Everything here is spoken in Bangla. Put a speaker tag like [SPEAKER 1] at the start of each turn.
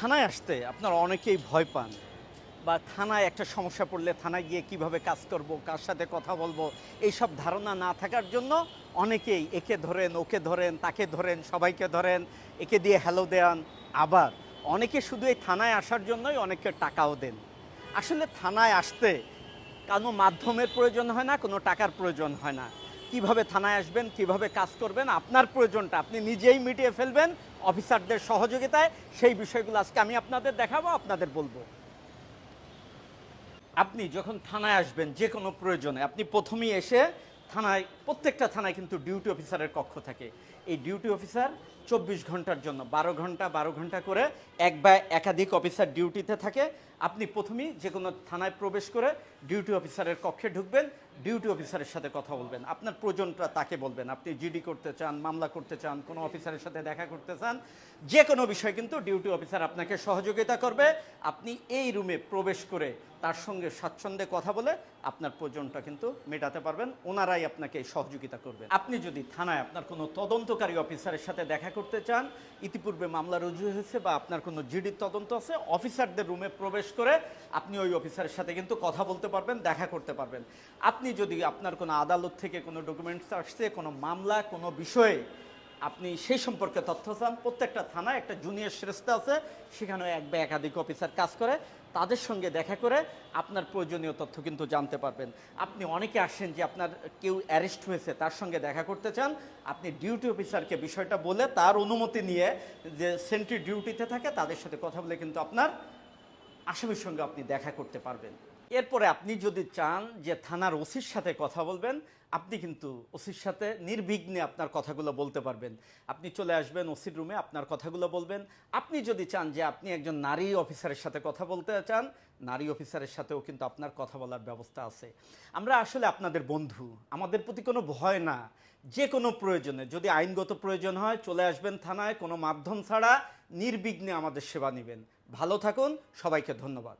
[SPEAKER 1] থানায় আসতে আপনারা অনেকেই ভয় পান বা থানায় একটা সমস্যা পড়লে থানায় গিয়ে কিভাবে কাজ করব, কার সাথে কথা বলবো, এইসব ধারণা না থাকার জন্য অনেকেই একে ধরেন, ওকে ধরেন, তাকে ধরেন, সবাইকে ধরেন, একে দিয়ে হ্যালো দেন। আবার অনেকে শুধু এই থানায় আসার জন্যই অনেকে টাকাও দেন। আসলে থানায় আসতে কোনো মাধ্যমের প্রয়োজন হয় না, কোনো টাকার প্রয়োজন হয় না। কিভাবে থানায় আসবেন, কিভাবে কাজ করবেন, আপনার প্রয়োজনটা আপনি নিজেই মিটিয়ে ফেলবেন অফিসারদের সহযোগিতায়। সেই বিষয়গুলো আজকে আমি আপনাদের দেখাবো, আপনাদের বলবো। আপনি যখন থানায় আসবেন যে কোনো প্রয়োজনে আপনি প্রথমেই এসে থানায়, প্রত্যেকটা থানায় কিন্তু ডিউটি অফিসারের কক্ষ থাকে। এই ডিউটি অফিসার 24 ঘন্টার জন্য 12 ঘন্টা করে এক বা একাধিক অফিসার ডিউটিতে থাকে। আপনি প্রথমেই যে কোনো থানায় প্রবেশ করে ডিউটি অফিসারের কক্ষে ঢুকবেন, ডিউটি অফিসারের সাথে কথা বলবেন, আপনার প্রয়োজনটা তাকে বলবেন। আপনি জিডি করতে চান, মামলা করতে চান, কোনো অফিসারের সাথে দেখা করতে চান, যে কোনো বিষয় কিন্তু ডিউটি অফিসার আপনাকে সহযোগিতা করবে। আপনি এই রুমে প্রবেশ করে তার সঙ্গে স্বাচ্ছন্দ্যে কথা বলে আপনার প্রয়োজনটা কিন্তু মেটাতে পারবেন, ওনারাই আপনাকে সহযোগিতা করবেন। আপনি যদি থানায় আপনার কোনো তদন্তকারী অফিসারের সাথে দেখা করতে চান, ইতিপূর্বে মামলা রুজু হয়েছে বা আপনার কোনো জিডির তদন্ত আছে, অফিসারদের রুমে প্রবেশ করে আপনি ওই অফিসারের সাথে কিন্তু কথা বলতে পারবেন, দেখা করতে পারবেন। আপনি যদি আপনার কোনো আদালত থেকে কোনো ডকুমেন্টস আসছে, কোনো মামলা, কোনো বিষয়ে আপনি সেই সম্পর্কে তথ্য চান, প্রত্যেকটা থানায় একটা জুনিয়র শ্রেষ্ঠ আছে, সেখানেও এক বা একাধিক অফিসার কাজ করে, তাদের সঙ্গে দেখা করে আপনার প্রয়োজনীয় তথ্য কিন্তু জানতে পারবেন। আপনি অনেকে আসেন যে আপনার কেউ অ্যারেস্ট হয়েছে, তার সঙ্গে দেখা করতে চান, আপনি ডিউটি অফিসারকে বিষয়টা বলে তার অনুমতি নিয়ে, যে সেন্ট্রি ডিউটিতে থাকে তাদের সাথে কথা বলে কিন্তু আপনার আসামির সঙ্গে আপনি দেখা করতে পারবেন। এরপরে আপনি যদি চান যে থানার ওসির সাথে কথা বলবেন, আপনি কিন্তু ওসির সাথে নির্বিঘ্নে আপনার কথাগুলো বলতে পারবেন। আপনি চলে আসবেন ওসির রুমে, আপনার কথাগুলো বলবেন। আপনি যদি চান যে আপনি একজন নারী অফিসারের সাথে কথা বলতে চান, নারী অফিসারের সাথেও কিন্তু আপনার কথা বলার ব্যবস্থা আছে। আমরা আসলে আপনাদের বন্ধু, আমাদের প্রতি কোনো ভয় না। যে কোনো প্রয়োজনে যদি আইনগত প্রয়োজন হয় চলে আসবেন থানায়, কোনো মাধ্যম ছাড়া নির্বিঘ্নে আমাদের সেবা নেবেন। ভালো থাকুন, সবাইকে ধন্যবাদ।